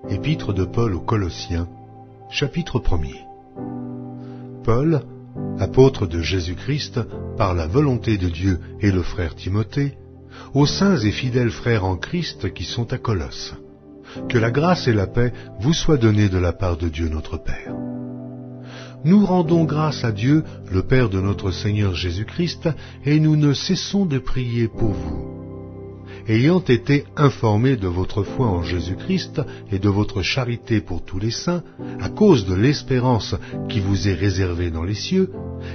Épître de Paul aux Colossiens, chapitre 1er. Paul, apôtre de Jésus-Christ, par la volonté de Dieu, et le frère Timothée, aux saints et fidèles frères en Christ qui sont à Colosse. Que la grâce et la paix vous soient données de la part de Dieu notre Père. Nous rendons grâce à Dieu, le Père de notre Seigneur Jésus-Christ, et nous ne cessons de prier pour vous. Ayant été informés de votre foi en Jésus-Christ et de votre charité pour tous les saints, à cause de l'espérance qui vous est réservée dans les cieux,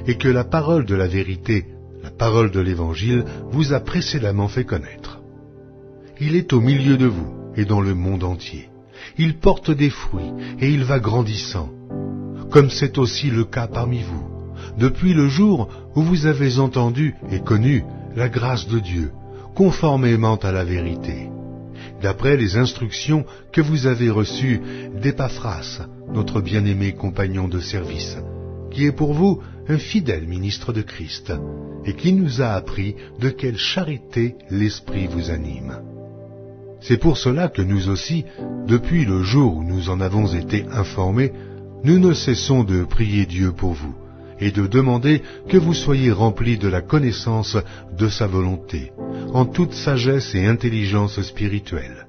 et que la parole de la vérité, la parole de l'Évangile, vous a précédemment fait connaître. Il est au milieu de vous et dans le monde entier. Il porte des fruits et il va grandissant, comme c'est aussi le cas parmi vous, depuis le jour où vous avez entendu et connu la grâce de Dieu, conformément à la vérité, d'après les instructions que vous avez reçues d'Épaphras, notre bien-aimé compagnon de service, qui est pour vous un fidèle ministre de Christ, et qui nous a appris de quelle charité l'Esprit vous anime. C'est pour cela que nous aussi, depuis le jour où nous en avons été informés, nous ne cessons de prier Dieu pour vous, et de demander que vous soyez remplis de la connaissance de sa volonté, en toute sagesse et intelligence spirituelle,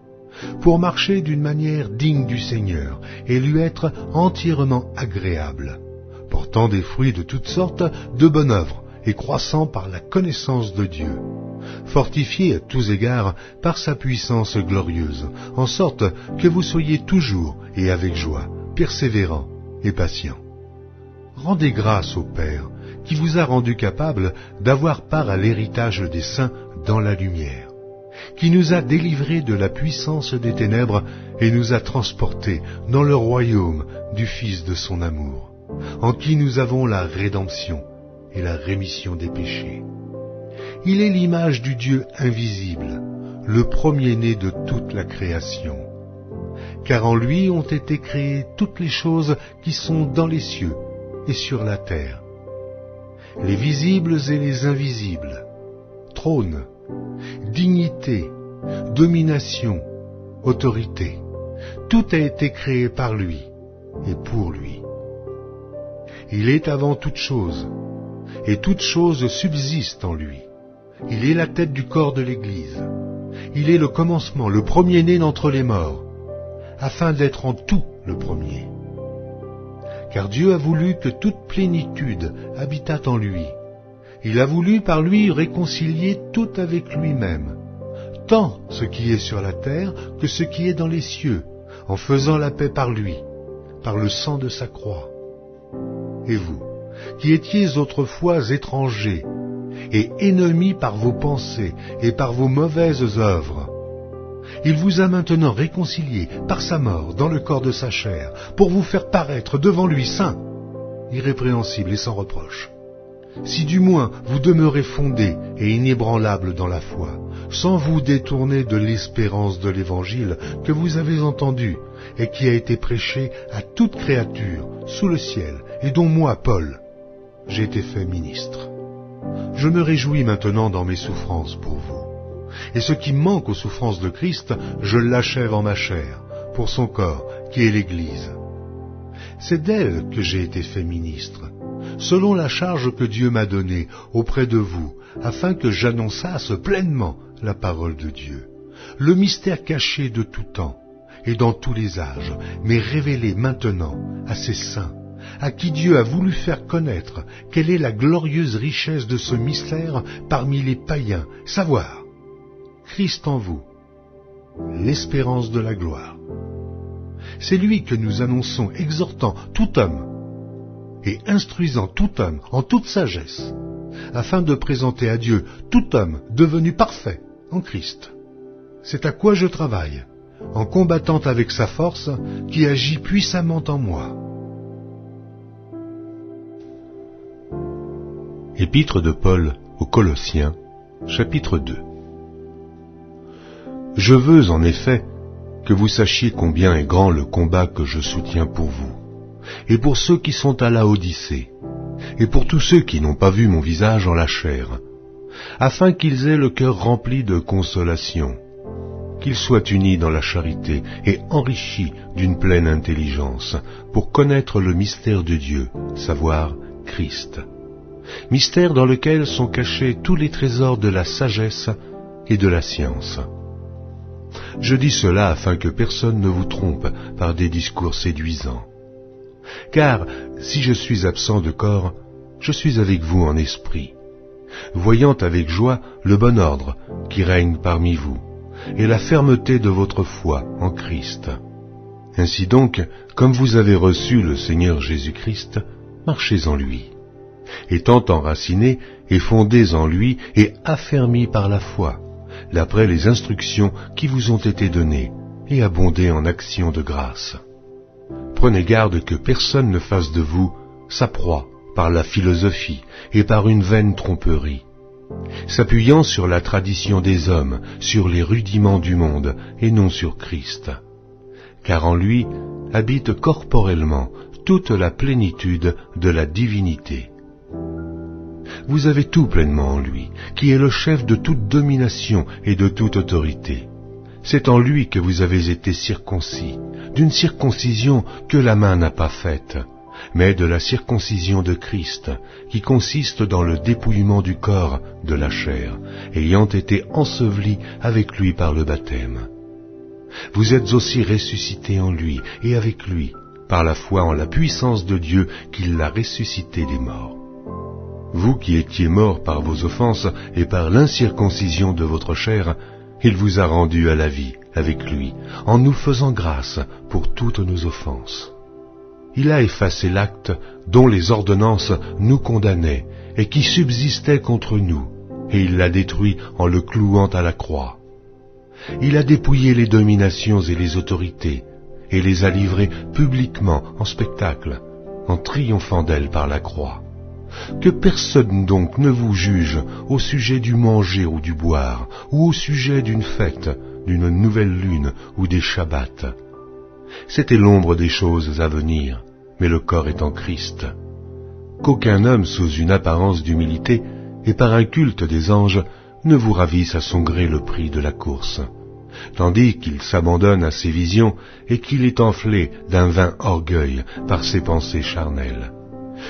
pour marcher d'une manière digne du Seigneur et lui être entièrement agréable, portant des fruits de toutes sortes de bonnes œuvres et croissant par la connaissance de Dieu, fortifié à tous égards par sa puissance glorieuse, en sorte que vous soyez toujours et avec joie, persévérants et patients. Rendez grâce au Père, qui vous a rendu capable d'avoir part à l'héritage des saints dans la lumière, qui nous a délivrés de la puissance des ténèbres et nous a transportés dans le royaume du Fils de son amour, en qui nous avons la rédemption et la rémission des péchés. Il est l'image du Dieu invisible, le premier-né de toute la création, car en lui ont été créées toutes les choses qui sont dans les cieux et sur la terre, les visibles et les invisibles, trône, dignité, domination, autorité, tout a été créé par lui et pour lui. Il est avant toute chose, et toute chose subsiste en lui. Il est la tête du corps de l'Église. Il est le commencement, le premier-né d'entre les morts, afin d'être en tout le premier. Car Dieu a voulu que toute plénitude habitât en lui. Il a voulu par lui réconcilier tout avec lui-même, tant ce qui est sur la terre que ce qui est dans les cieux, en faisant la paix par lui, par le sang de sa croix. Et vous, qui étiez autrefois étrangers et ennemis par vos pensées et par vos mauvaises œuvres, il vous a maintenant réconciliés par sa mort dans le corps de sa chair, pour vous faire paraître devant lui saint, irrépréhensible et sans reproche. Si du moins vous demeurez fondés et inébranlables dans la foi, sans vous détourner de l'espérance de l'Évangile que vous avez entendu et qui a été prêché à toute créature sous le ciel, et dont moi, Paul, j'ai été fait ministre. Je me réjouis maintenant dans mes souffrances pour vous. Et ce qui manque aux souffrances de Christ, je l'achève en ma chair, pour son corps, qui est l'Église. C'est d'elle que j'ai été fait ministre, selon la charge que Dieu m'a donnée auprès de vous, afin que j'annonçasse pleinement la parole de Dieu, le mystère caché de tout temps et dans tous les âges, mais révélé maintenant à ses saints, à qui Dieu a voulu faire connaître quelle est la glorieuse richesse de ce mystère parmi les païens, savoir Christ en vous, l'espérance de la gloire. C'est lui que nous annonçons, exhortant tout homme et instruisant tout homme en toute sagesse, afin de présenter à Dieu tout homme devenu parfait en Christ. C'est à quoi je travaille, en combattant avec sa force qui agit puissamment en moi. Épître de Paul aux Colossiens, chapitre 2. Je veux en effet que vous sachiez combien est grand le combat que je soutiens pour vous, et pour ceux qui sont à Laodicée, et pour tous ceux qui n'ont pas vu mon visage en la chair, afin qu'ils aient le cœur rempli de consolation, qu'ils soient unis dans la charité et enrichis d'une pleine intelligence, pour connaître le mystère de Dieu, savoir Christ. Mystère dans lequel sont cachés tous les trésors de la sagesse et de la science. Je dis cela afin que personne ne vous trompe par des discours séduisants. Car si je suis absent de corps, je suis avec vous en esprit, voyant avec joie le bon ordre qui règne parmi vous, et la fermeté de votre foi en Christ. Ainsi donc, comme vous avez reçu le Seigneur Jésus-Christ, marchez en lui, étant enracinés et fondés en lui et affermis par la foi, d'après les instructions qui vous ont été données, et abondez en actions de grâce. Prenez garde que personne ne fasse de vous sa proie par la philosophie et par une vaine tromperie, s'appuyant sur la tradition des hommes, sur les rudiments du monde, et non sur Christ. Car en lui habite corporellement toute la plénitude de la divinité. Vous avez tout pleinement en lui, qui est le chef de toute domination et de toute autorité. C'est en lui que vous avez été circoncis, d'une circoncision que la main n'a pas faite, mais de la circoncision de Christ, qui consiste dans le dépouillement du corps, de la chair, ayant été ensevelis avec lui par le baptême. Vous êtes aussi ressuscités en lui et avec lui, par la foi en la puissance de Dieu qui l'a ressuscité des morts. Vous qui étiez morts par vos offenses et par l'incirconcision de votre chair, il vous a rendus à la vie avec lui, en nous faisant grâce pour toutes nos offenses. Il a effacé l'acte dont les ordonnances nous condamnaient et qui subsistait contre nous, et il l'a détruit en le clouant à la croix. Il a dépouillé les dominations et les autorités, et les a livrées publiquement en spectacle, en triomphant d'elles par la croix. Que personne donc ne vous juge au sujet du manger ou du boire, ou au sujet d'une fête, d'une nouvelle lune ou des shabbats. C'était l'ombre des choses à venir, mais le corps est en Christ. Qu'aucun homme sous une apparence d'humilité et par un culte des anges ne vous ravisse à son gré le prix de la course, tandis qu'il s'abandonne à ses visions et qu'il est enflé d'un vain orgueil par ses pensées charnelles,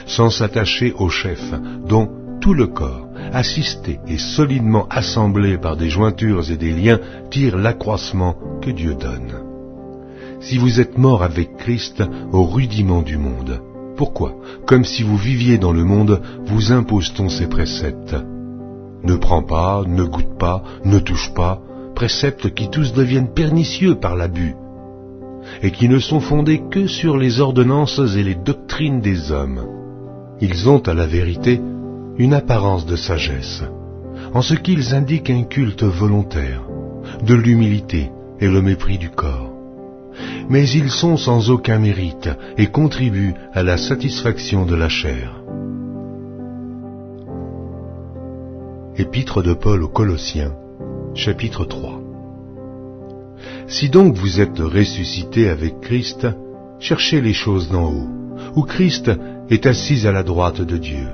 sans s'attacher au chef, dont tout le corps, assisté et solidement assemblé par des jointures et des liens, tire l'accroissement que Dieu donne. Si vous êtes morts avec Christ au rudiment du monde, pourquoi, comme si vous viviez dans le monde, vous impose-t-on ces préceptes? Ne prends pas, ne goûte pas, ne touche pas, préceptes qui tous deviennent pernicieux par l'abus, et qui ne sont fondés que sur les ordonnances et les doctrines des hommes. Ils ont à la vérité une apparence de sagesse, en ce qu'ils indiquent un culte volontaire, de l'humilité et le mépris du corps. Mais ils sont sans aucun mérite et contribuent à la satisfaction de la chair. Épître de Paul aux Colossiens, chapitre 3. Si donc vous êtes ressuscités avec Christ, cherchez les choses d'en haut, où Christ est assis à la droite de Dieu.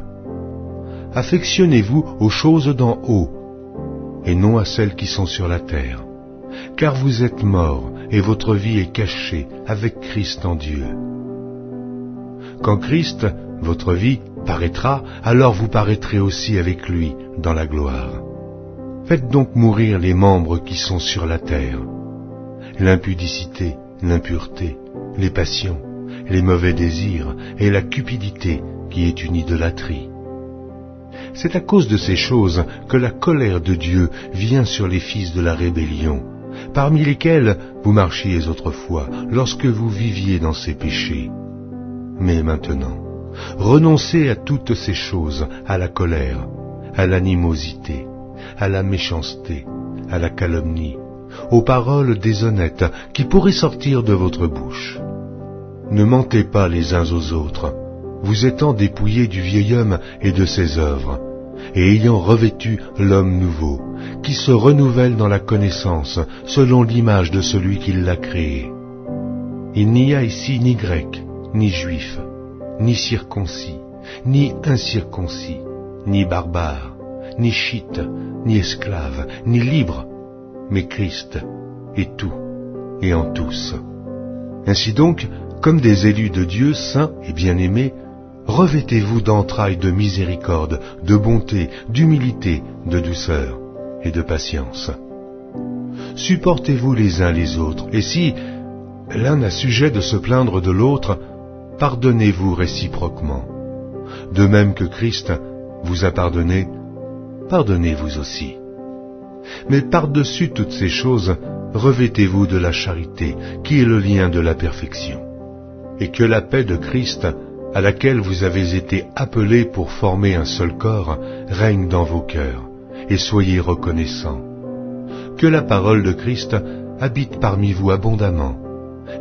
Affectionnez-vous aux choses d'en haut, et non à celles qui sont sur la terre, car vous êtes morts, et votre vie est cachée avec Christ en Dieu. Quand Christ, votre vie, paraîtra, alors vous paraîtrez aussi avec lui dans la gloire. Faites donc mourir les membres qui sont sur la terre, l'impudicité, l'impureté, les passions, les mauvais désirs et la cupidité qui est une idolâtrie. C'est à cause de ces choses que la colère de Dieu vient sur les fils de la rébellion, parmi lesquels vous marchiez autrefois, lorsque vous viviez dans ces péchés. Mais maintenant, renoncez à toutes ces choses, à la colère, à l'animosité, à la méchanceté, à la calomnie, aux paroles déshonnêtes qui pourraient sortir de votre bouche. Ne mentez pas les uns aux autres, vous étant dépouillés du vieil homme et de ses œuvres, et ayant revêtu l'homme nouveau, qui se renouvelle dans la connaissance, selon l'image de celui qui l'a créé. Il n'y a ici ni grec, ni juif, ni circoncis, ni incirconcis, ni barbare, ni chite, ni esclave, ni libre, mais Christ, et tout, et en tous. Ainsi donc, comme des élus de Dieu saints et bien-aimés, revêtez-vous d'entrailles de miséricorde, de bonté, d'humilité, de douceur et de patience. Supportez-vous les uns les autres, et si l'un a sujet de se plaindre de l'autre, pardonnez-vous réciproquement. De même que Christ vous a pardonné, pardonnez-vous aussi. Mais par-dessus toutes ces choses, revêtez-vous de la charité, qui est le lien de la perfection. Et que la paix de Christ, à laquelle vous avez été appelés pour former un seul corps, règne dans vos cœurs, et soyez reconnaissants. Que la parole de Christ habite parmi vous abondamment.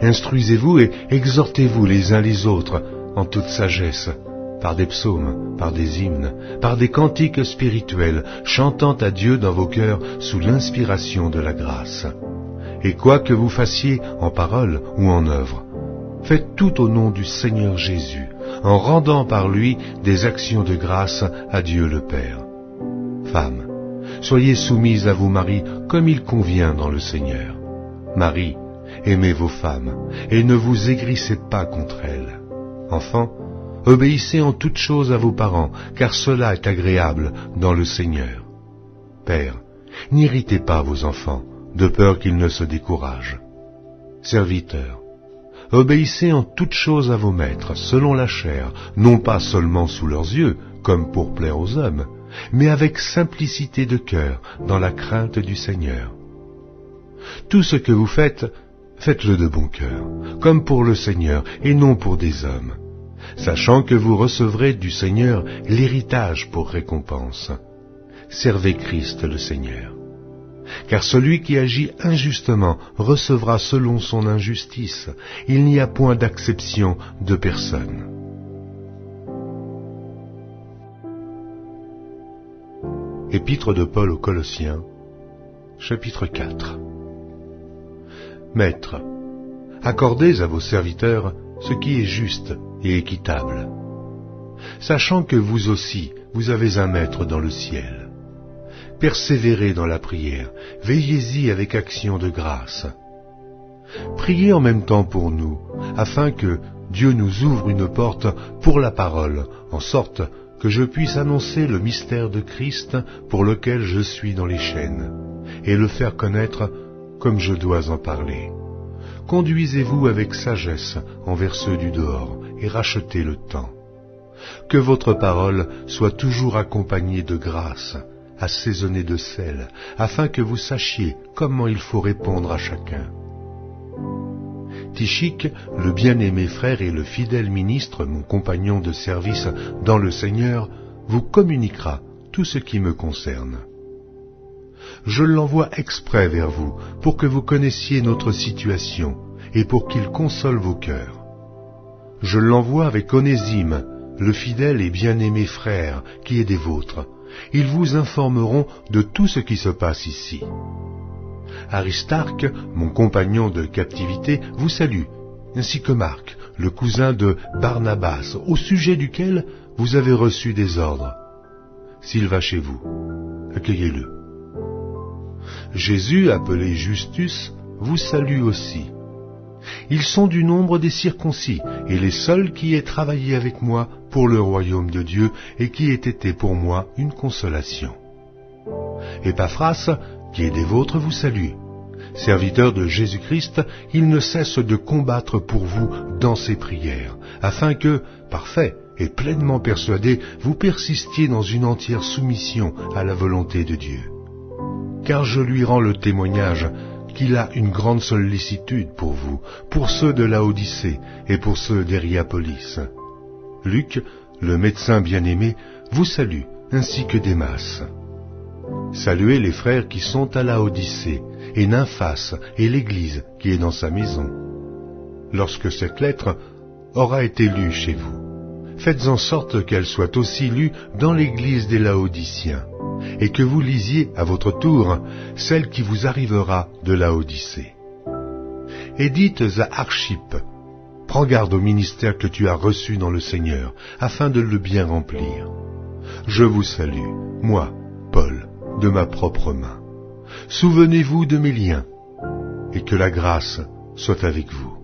Instruisez-vous et exhortez-vous les uns les autres en toute sagesse, par des psaumes, par des hymnes, par des cantiques spirituels, chantant à Dieu dans vos cœurs sous l'inspiration de la grâce. Et quoi que vous fassiez en parole ou en œuvre, faites tout au nom du Seigneur Jésus, en rendant par lui des actions de grâce à Dieu le Père. Femmes, soyez soumises à vos maris comme il convient dans le Seigneur. Maris, aimez vos femmes, et ne vous aigrissez pas contre elles. Enfants, obéissez en toutes choses à vos parents, car cela est agréable dans le Seigneur. Pères, n'irritez pas vos enfants, de peur qu'ils ne se découragent. Serviteurs, obéissez en toutes choses à vos maîtres, selon la chair, non pas seulement sous leurs yeux, comme pour plaire aux hommes, mais avec simplicité de cœur, dans la crainte du Seigneur. Tout ce que vous faites, faites-le de bon cœur, comme pour le Seigneur et non pour des hommes, sachant que vous recevrez du Seigneur l'héritage pour récompense. Servez Christ le Seigneur. Car celui qui agit injustement recevra selon son injustice. Il n'y a point d'acception de personne. Épître de Paul aux Colossiens, chapitre 4. Maîtres, accordez à vos serviteurs ce qui est juste et équitable, sachant que vous aussi, vous avez un maître dans le ciel. Persévérez dans la prière, veillez-y avec action de grâce. Priez en même temps pour nous, afin que Dieu nous ouvre une porte pour la parole, en sorte que je puisse annoncer le mystère de Christ pour lequel je suis dans les chaînes, et le faire connaître comme je dois en parler. Conduisez-vous avec sagesse envers ceux du dehors, et rachetez le temps. Que votre parole soit toujours accompagnée de grâce, assaisonnée de sel, afin que vous sachiez comment il faut répondre à chacun. Tychique, le bien-aimé frère et le fidèle ministre, mon compagnon de service dans le Seigneur, vous communiquera tout ce qui me concerne. Je l'envoie exprès vers vous, pour que vous connaissiez notre situation, et pour qu'il console vos cœurs. Je l'envoie avec Onésime, le fidèle et bien-aimé frère, qui est des vôtres. Ils vous informeront de tout ce qui se passe ici. Aristarque, mon compagnon de captivité, vous salue, ainsi que Marc, le cousin de Barnabas, au sujet duquel vous avez reçu des ordres. S'il va chez vous, accueillez-le. Jésus, appelé Justus, vous salue aussi. Ils sont du nombre des circoncis, et les seuls qui aient travaillé avec moi pour le royaume de Dieu, et qui aient été pour moi une consolation. Épaphras, qui est des vôtres, vous salue. Serviteur de Jésus-Christ, il ne cesse de combattre pour vous dans ses prières, afin que, parfait et pleinement persuadé, vous persistiez dans une entière soumission à la volonté de Dieu. Car je lui rends le témoignage qu'il a une grande sollicitude pour vous, pour ceux de Laodicée et pour ceux d'Hiérapolis. Luc, le médecin bien-aimé, vous salue, ainsi que Démas. Saluez les frères qui sont à Laodicée, et Nymphas, et l'Église qui est dans sa maison. Lorsque cette lettre aura été lue chez vous, faites en sorte qu'elle soit aussi lue dans l'Église des Laodiciens, et que vous lisiez à votre tour celle qui vous arrivera de Laodicée. Et dites à Archippe, prends garde au ministère que tu as reçu dans le Seigneur, afin de le bien remplir. Je vous salue, moi, Paul, de ma propre main. Souvenez-vous de mes liens. et que la grâce soit avec vous.